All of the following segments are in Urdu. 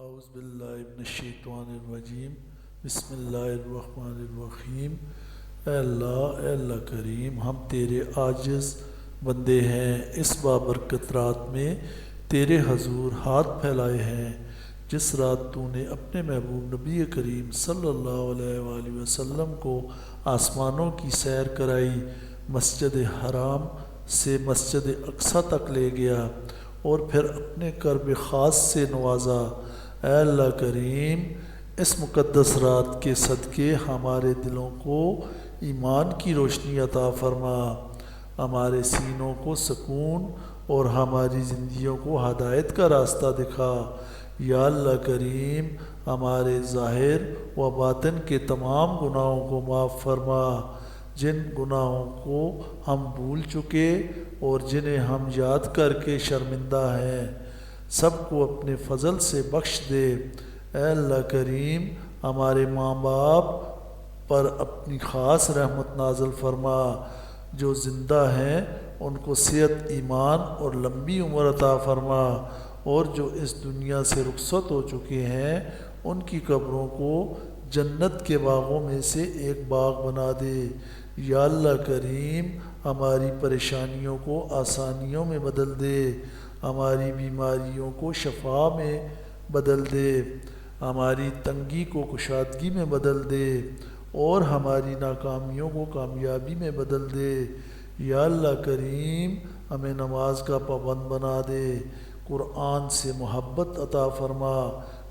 اعوذ باللہ من الشیطان الرجیم بسم اللہ الرحمن الرحیم۔ اے اللہ کریم، ہم تیرے عاجز بندے ہیں، اس بابرکت رات میں تیرے حضور ہاتھ پھیلائے ہیں جس رات تو نے اپنے محبوب نبی کریم صلی اللہ علیہ وآلہ وسلم کو آسمانوں کی سیر کرائی، مسجد حرام سے مسجد اقصیٰ تک لے گیا اور پھر اپنے کرب خاص سے نوازا۔ اے اللہ کریم، اس مقدس رات کے صدقے ہمارے دلوں کو ایمان کی روشنی عطا فرما، ہمارے سینوں کو سکون اور ہماری زندگیوں کو ہدایت کا راستہ دکھا۔ یا اللہ کریم، ہمارے ظاہر و باطن کے تمام گناہوں کو معاف فرما، جن گناہوں کو ہم بھول چکے اور جنہیں ہم یاد کر کے شرمندہ ہیں، سب کو اپنے فضل سے بخش دے۔ اے اللہ کریم، ہمارے ماں باپ پر اپنی خاص رحمت نازل فرما، جو زندہ ہیں ان کو صحت، ایمان اور لمبی عمر عطا فرما، اور جو اس دنیا سے رخصت ہو چکے ہیں ان کی قبروں کو جنت کے باغوں میں سے ایک باغ بنا دے۔ یا اللہ کریم، ہماری پریشانیوں کو آسانیوں میں بدل دے، ہماری بیماریوں کو شفا میں بدل دے، ہماری تنگی کو کشادگی میں بدل دے اور ہماری ناکامیوں کو کامیابی میں بدل دے۔ یا اللہ کریم، ہمیں نماز کا پابند بنا دے، قرآن سے محبت عطا فرما،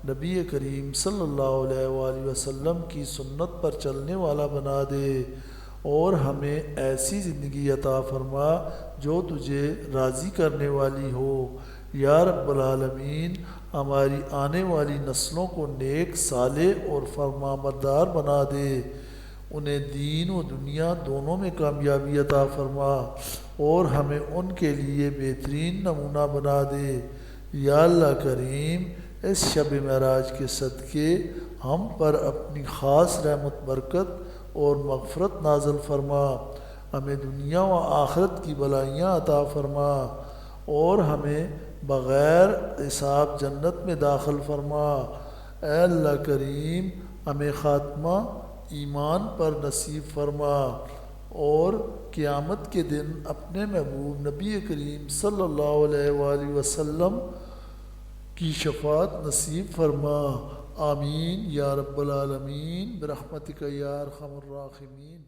نبی کریم صلی اللہ علیہ وآلہ وسلم کی سنت پر چلنے والا بنا دے، اور ہمیں ایسی زندگی عطا فرما جو تجھے راضی کرنے والی ہو۔ یا رب العالمین، ہماری آنے والی نسلوں کو نیک، صالح اور فرمانبردار بنا دے، انہیں دین و دنیا دونوں میں کامیابی عطا فرما اور ہمیں ان کے لیے بہترین نمونہ بنا دے۔ یا اللہ کریم، اس شب معراج کے صدقے ہم پر اپنی خاص رحمت، برکت اور مغفرت نازل فرما، ہمیں دنیا و آخرت کی بلائیاں عطا فرما اور ہمیں بغیر حساب جنت میں داخل فرما۔ اے اللہ کریم، ہمیں خاتمہ ایمان پر نصیب فرما اور قیامت کے دن اپنے محبوب نبی کریم صلی اللہ علیہ وآلہ وسلم کی شفاعت نصیب فرما۔ آمین یا رب العالمین برحمتک یا ارحم الراحمین۔